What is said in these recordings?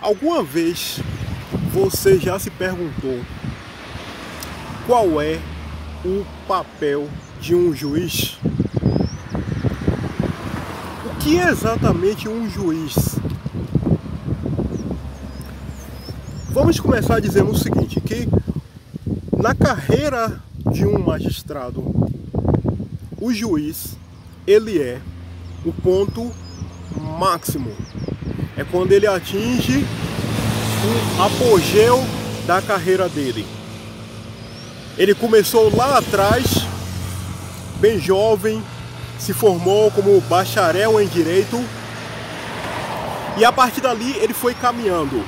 Alguma vez você já se perguntou qual é o papel de um juiz? O que é exatamente um juiz? Vamos começar dizendo o seguinte, que na carreira de um magistrado, o juiz, ele é o ponto máximo. É quando ele atinge o apogeu da carreira dele. Ele começou lá atrás, bem jovem, se formou como bacharel em Direito e a partir dali ele foi caminhando,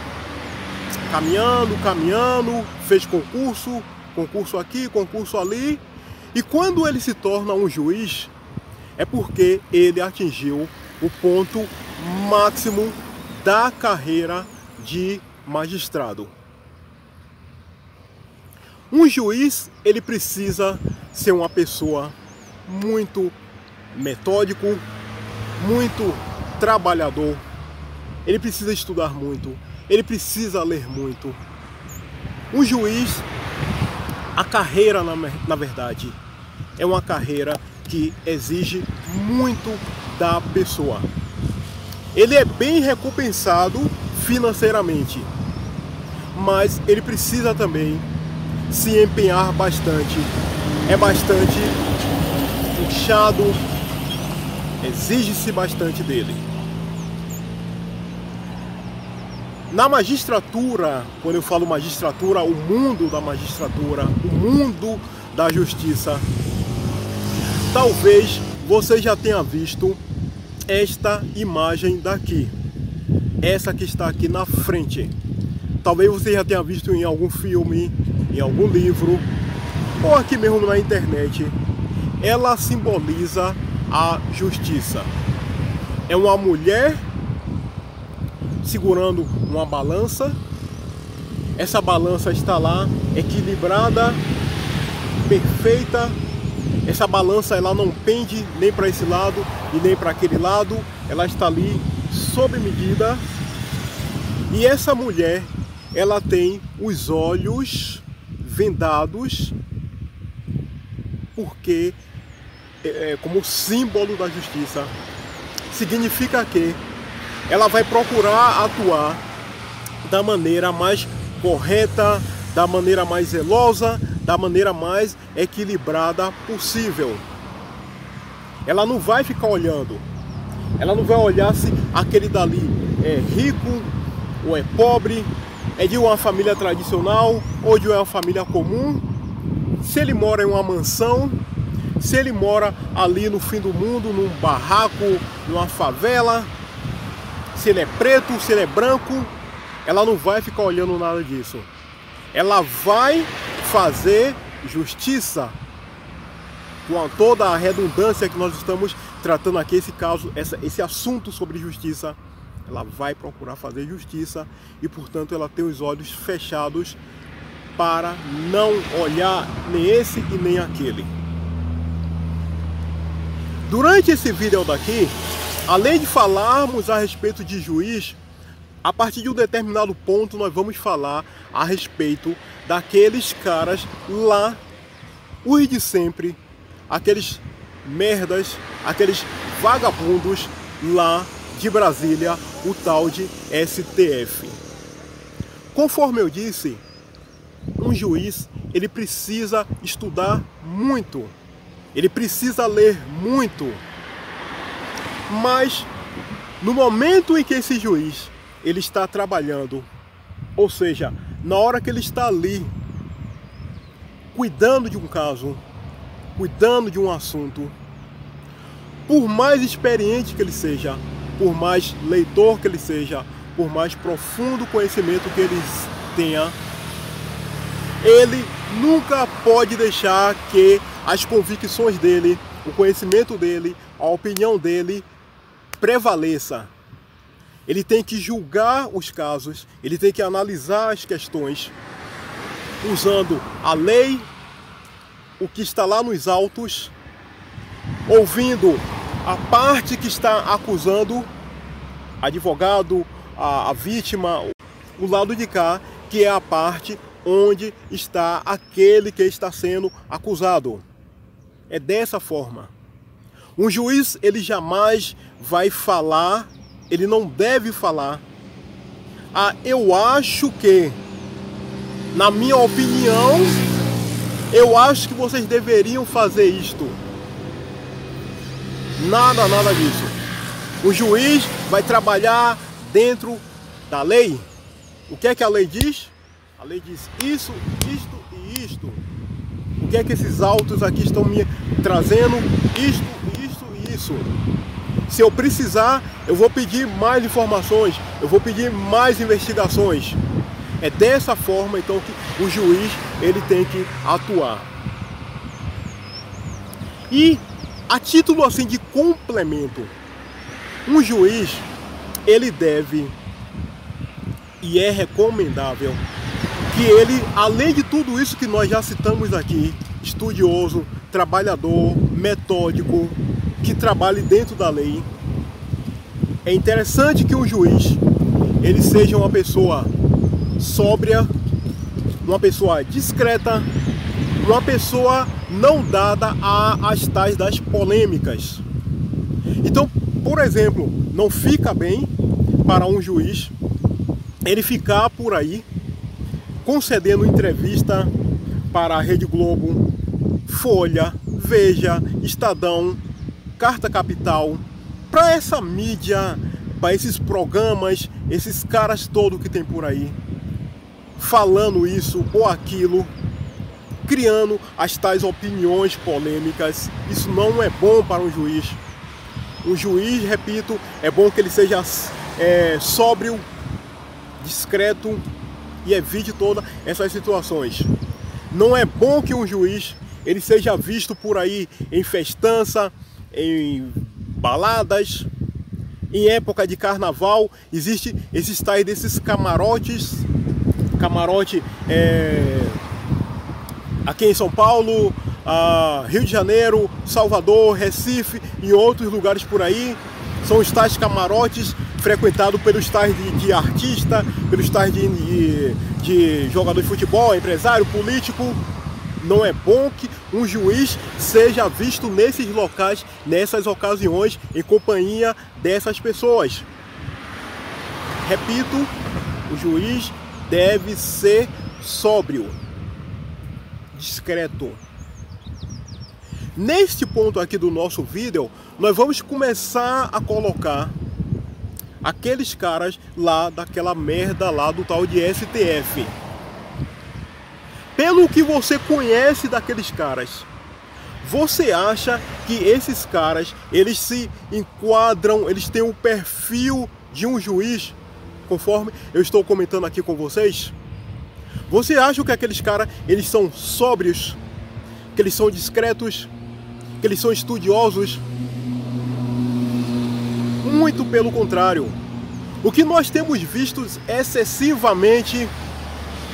fez concurso aqui, concurso ali, e quando ele se torna um juiz, é porque ele atingiu o ponto máximo da carreira de magistrado. Um juiz, ele precisa ser uma pessoa muito metódico, muito trabalhador, ele precisa estudar muito, ele precisa ler muito. Um juiz, a carreira, na verdade, é uma carreira que exige muito da pessoa. Ele é bem recompensado financeiramente, mas ele precisa também se empenhar bastante. É bastante puxado, exige-se bastante dele. Na magistratura, quando eu falo magistratura, o mundo da magistratura, o mundo da justiça, talvez você já tenha visto esta imagem daqui, essa que está aqui na frente. Talvez você já tenha visto em algum filme, em algum livro, ou aqui mesmo na internet. Ela simboliza a justiça. É uma mulher segurando uma balança. Essa balança está lá equilibrada, perfeita. Essa balança ela não pende nem para esse lado e nem para aquele lado. Ela está ali sob medida. E essa mulher, ela tem os olhos vendados, porque como símbolo da justiça, significa que ela vai procurar atuar da maneira mais correta, da maneira mais zelosa, da maneira mais equilibrada possível. Ela não vai ficar olhando, ela não vai olhar se aquele dali é rico ou é pobre, é de uma família tradicional ou de uma família comum, se ele mora em uma mansão, se ele mora ali no fim do mundo, num barraco, numa favela, se ele é preto, se ele é branco. Ela não vai ficar olhando nada disso. Ela vai fazer justiça, com toda a redundância que nós estamos tratando aqui, esse caso, esse assunto sobre justiça. Ela vai procurar fazer justiça e, portanto, ela tem os olhos fechados para não olhar nem esse e nem aquele. Durante esse vídeo daqui, além de falarmos a respeito de juiz, a partir de um determinado ponto nós vamos falar a respeito daqueles caras lá, os de sempre, aqueles merdas, aqueles vagabundos lá de Brasília, o tal de STF. Conforme eu disse, um juiz, ele precisa estudar muito, ele precisa ler muito, mas no momento em que esse juiz ele está trabalhando, ou seja, na hora que ele está ali cuidando de um caso, cuidando de um assunto, por mais experiente que ele seja, por mais leitor que ele seja, por mais profundo conhecimento que ele tenha, ele nunca pode deixar que as convicções dele, o conhecimento dele, a opinião dele prevaleça. Ele tem que julgar os casos, ele tem que analisar as questões usando a lei, o que está lá nos autos, ouvindo a parte que está acusando, advogado, a vítima, o lado de cá, que é a parte onde está aquele que está sendo acusado. É dessa forma. Um juiz, ele jamais vai falar, ele não deve falar: ah, eu acho que, na minha opinião, eu acho que vocês deveriam fazer isto. Nada disso. O juiz vai trabalhar dentro da lei. O que é que a lei diz? A lei diz isso, isto e isto. O que é que esses autos aqui estão me trazendo? Isto, isto e isso. Se eu precisar, eu vou pedir mais informações, eu vou pedir mais investigações. É dessa forma, então, que o juiz ele tem que atuar. E, a título assim de complemento, um juiz, ele deve, e é recomendável, que ele, além de tudo isso que nós já citamos aqui, estudioso, trabalhador, metódico, que trabalhe dentro da lei, é interessante que um juiz, ele seja uma pessoa sóbria, uma pessoa discreta, uma pessoa não dada às tais das polêmicas. Então, por exemplo, não fica bem para um juiz ele ficar por aí concedendo entrevista para a Rede Globo, Folha, Veja, Estadão, Carta Capital, para essa mídia, para esses programas, esses caras todos que tem por aí, falando isso ou aquilo, criando as tais opiniões polêmicas. Isso não é bom para um juiz. Um juiz, repito, é bom que ele seja sóbrio, discreto e evite todas essas situações. Não é bom que um juiz ele seja visto por aí em festança, em baladas, em época de carnaval. Existe esses tais desses camarote aqui em São Paulo, Rio de Janeiro, Salvador, Recife e outros lugares por aí. São os tais camarotes frequentados pelos tais de artista, pelos tais de jogador de futebol, empresário, político. Não é bom que um juiz seja visto nesses locais, nessas ocasiões, em companhia dessas pessoas. Repito, o juiz deve ser sóbrio, discreto. Neste ponto aqui do nosso vídeo, nós vamos começar a colocar aqueles caras lá daquela merda lá do tal de STF. Pelo que você conhece daqueles caras, você acha que esses caras, eles se enquadram, eles têm o perfil de um juiz, conforme eu estou comentando aqui com vocês? Você acha que aqueles caras, eles são sóbrios, que eles são discretos, que eles são estudiosos? Muito pelo contrário. O que nós temos visto excessivamente,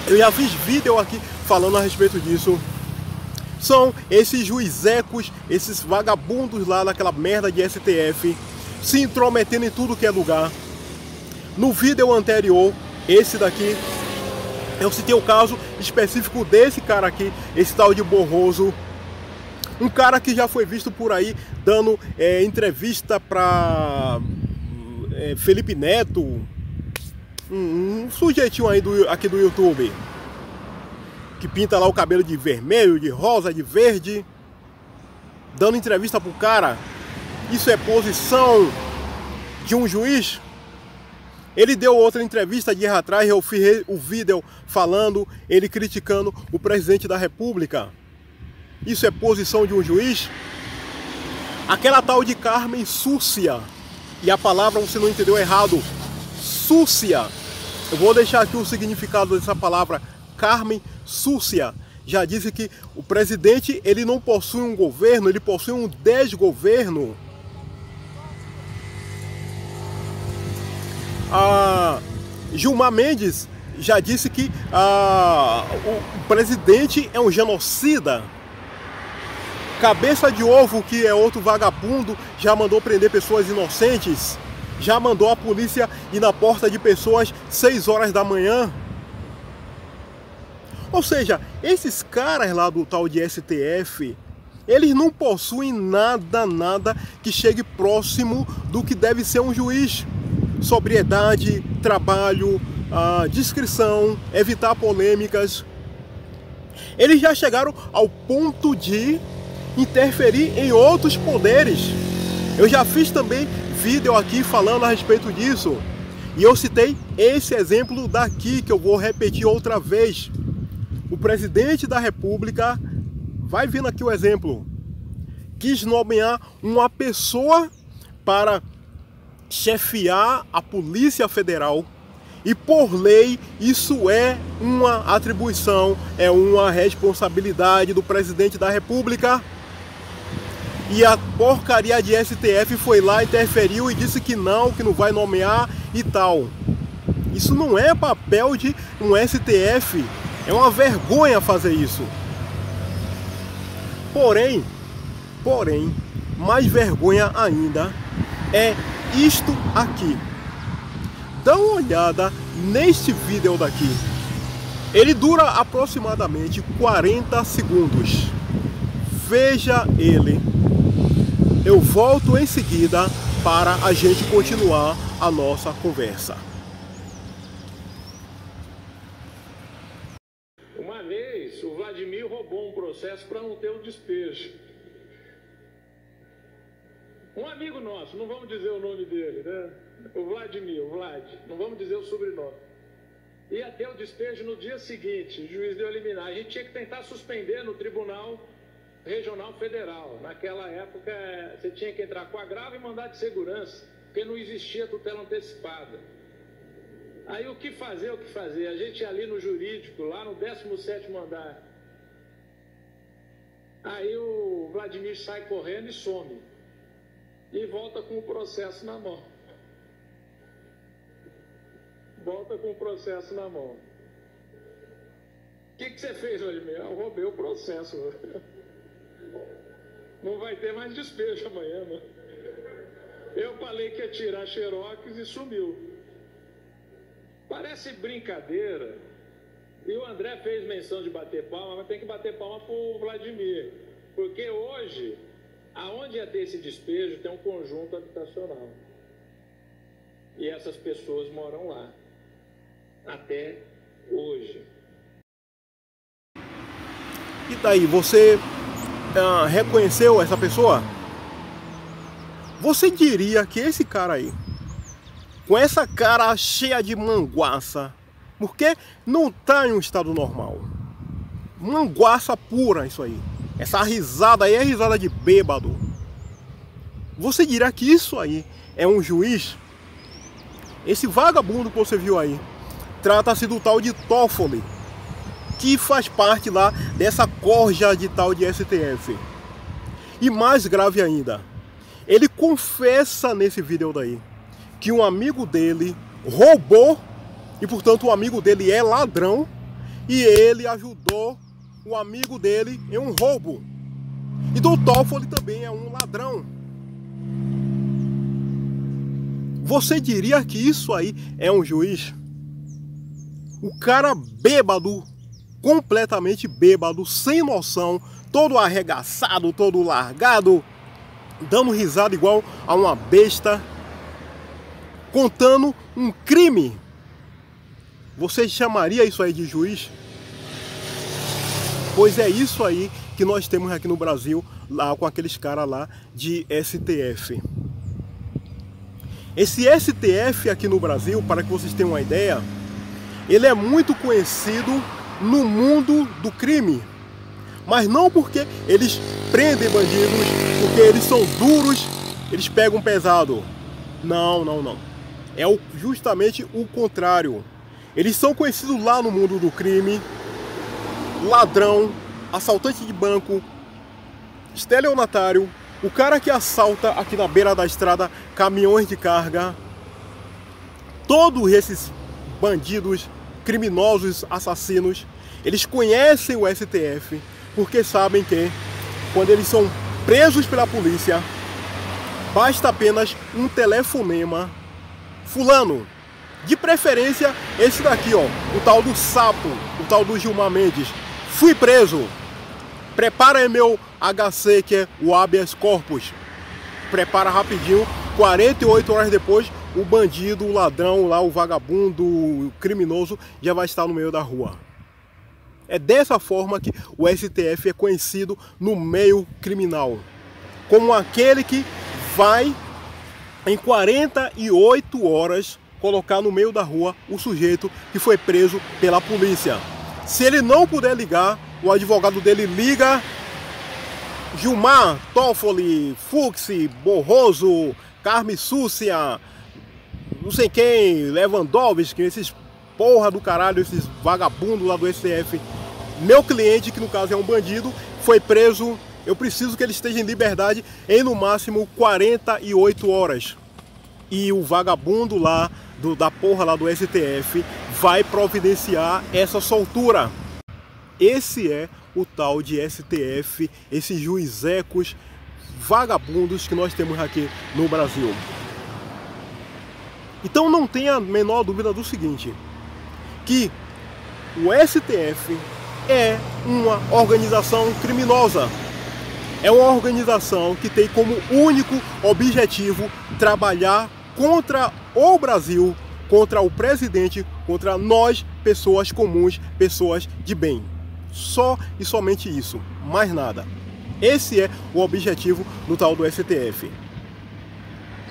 eu já fiz vídeo aqui falando a respeito disso, são esses juizecos, esses vagabundos lá daquela merda de STF, se intrometendo em tudo que é lugar. No vídeo anterior, esse daqui, eu citei o caso específico desse cara aqui, esse tal de Barroso. Um cara que já foi visto por aí dando entrevista para Felipe Neto, um sujeitinho aí aqui do YouTube, que pinta lá o cabelo de vermelho, de rosa, de verde, dando entrevista pro cara. Isso é posição de um juiz? Ele deu outra entrevista dias atrás, eu fiz o vídeo falando, ele criticando o presidente da República. Isso é posição de um juiz? Aquela tal de Carmen Súcia, e a palavra você não entendeu errado, súcia. Eu vou deixar aqui o significado dessa palavra, Carmen Súcia. Já disse que o presidente, ele não possui um governo, ele possui um desgoverno. Gilmar Mendes já disse que o presidente é um genocida. Cabeça de Ovo, que é outro vagabundo, já mandou prender pessoas inocentes. Já mandou a polícia ir na porta de pessoas 6 horas da manhã. Ou seja, esses caras lá do tal de STF, eles não possuem nada que chegue próximo do que deve ser um juiz. Sobriedade, trabalho, discrição, evitar polêmicas. Eles já chegaram ao ponto de interferir em outros poderes. Eu já fiz também vídeo aqui falando a respeito disso. E eu citei esse exemplo daqui, que eu vou repetir outra vez. O presidente da República, vai vendo aqui o exemplo, quis nomear uma pessoa para chefiar a Polícia Federal. E por lei, isso é uma atribuição, é uma responsabilidade do presidente da República. E a porcaria de STF foi lá, interferiu e disse que não vai nomear e tal. Isso não é papel de um STF. É uma vergonha fazer isso. Porém, mais vergonha ainda é isto aqui. Dá uma olhada neste vídeo daqui. Ele dura aproximadamente 40 segundos. Veja ele. Eu volto em seguida para a gente continuar a nossa conversa. Uma vez, o Vladimir roubou um processo para não ter o despejo. Um amigo nosso, não vamos dizer o nome dele, né? O Vladimir, o Vlad, não vamos dizer o sobrenome. Ia ter o despejo no dia seguinte, o juiz deu liminar. A gente tinha que tentar suspender no Tribunal Regional Federal. Naquela época, você tinha que entrar com agravo e mandado de segurança, porque não existia tutela antecipada. Aí o que fazer? A gente ali no jurídico, lá no 17º andar. Aí o Vladimir sai correndo e some. E volta com o processo na mão. Volta com o processo na mão. O que você fez, Vladimir? Eu roubei o processo. Não vai ter mais despejo amanhã, né? Eu falei que ia tirar xerox e sumiu. Parece brincadeira. E o André fez menção de bater palma, mas tem que bater palma pro Vladimir. Porque hoje, aonde ia ter esse despejo, tem um conjunto habitacional. E essas pessoas moram lá. Até hoje. E daí, você reconheceu essa pessoa? Você diria que esse cara aí, com essa cara cheia de manguaça, porque não está em um estado normal. Manguaça pura isso aí. Essa risada aí é risada de bêbado. Você diria que isso aí é um juiz? Esse vagabundo que você viu aí, trata-se do tal de Toffoli, que faz parte lá dessa corja de tal de STF. E mais grave ainda, ele confessa nesse vídeo daí que um amigo dele roubou e portanto o amigo dele é ladrão e ele ajudou o amigo dele em um roubo. Então o Toffoli também é um ladrão. Você diria que isso aí é um juiz? O cara bêbado, completamente bêbado, sem noção, todo arregaçado, todo largado, dando risada igual a uma besta, contando um crime. Você chamaria isso aí de juiz? Pois é isso aí que nós temos aqui no Brasil, lá com aqueles caras lá de STF. Esse STF aqui no Brasil, para que vocês tenham uma ideia, ele é muito conhecido no mundo do crime. Mas não porque eles prendem bandidos, porque eles são duros, eles pegam pesado. Não, não, não. É justamente o contrário. Eles são conhecidos lá no mundo do crime, ladrão, assaltante de banco, estelionatário, o cara que assalta aqui na beira da estrada caminhões de carga. Todos esses bandidos, criminosos, assassinos, eles conhecem o STF porque sabem que quando eles são presos pela polícia, basta apenas um telefonema fulano, de preferência esse daqui, ó, o tal do Sapo, o tal do Gilmar Mendes, fui preso, prepara aí meu HC, que é o habeas corpus, prepara rapidinho, 48 horas depois, o bandido, o ladrão lá, o vagabundo, o criminoso já vai estar no meio da rua. É dessa forma que o STF é conhecido no meio criminal, como aquele que vai, em 48 horas, colocar no meio da rua o sujeito que foi preso pela polícia. Se ele não puder ligar, o advogado dele liga: Gilmar, Toffoli, Fux, Borroso, Carme Súcia, não sei quem, Lewandowski, esses porra do caralho, esses vagabundos lá do STF. Meu cliente, que no caso é um bandido, foi preso. Eu preciso que ele esteja em liberdade em no máximo 48 horas. E o vagabundo lá, da porra lá do STF, vai providenciar essa soltura. Esse é o tal de STF, esses juizecos vagabundos que nós temos aqui no Brasil. Então não tenha a menor dúvida do seguinte, que o STF é uma organização criminosa. É uma organização que tem como único objetivo trabalhar contra o Brasil, contra o presidente, contra nós, pessoas comuns, pessoas de bem. Só e somente isso, mais nada. Esse é o objetivo do tal do STF.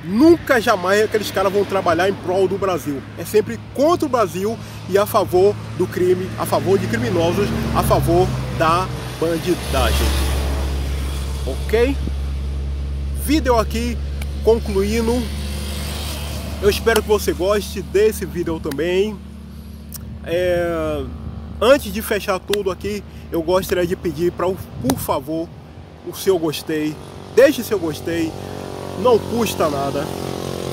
Nunca, jamais aqueles caras vão trabalhar em prol do Brasil. É sempre contra o Brasil e a favor do crime, a favor de criminosos, a favor da bandidagem. Ok? Vídeo aqui concluindo. Eu espero que você goste desse vídeo também. Antes de fechar tudo aqui, eu gostaria de pedir para, por favor, o seu gostei. Deixe seu gostei. Não custa nada.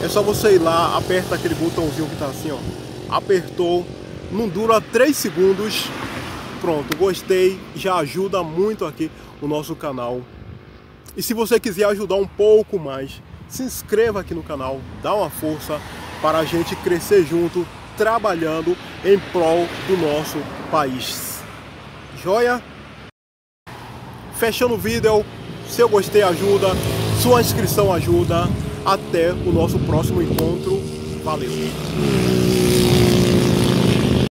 É só você ir lá, aperta aquele botãozinho que tá assim, ó. Apertou, não dura 3 segundos. Pronto, gostei. Já ajuda muito aqui o nosso canal. E se você quiser ajudar um pouco mais, se inscreva aqui no canal, dá uma força para a gente crescer junto, trabalhando em prol do nosso país. Joia? Fechando o vídeo, seu gostei ajuda, sua inscrição ajuda. Até o nosso próximo encontro. Valeu!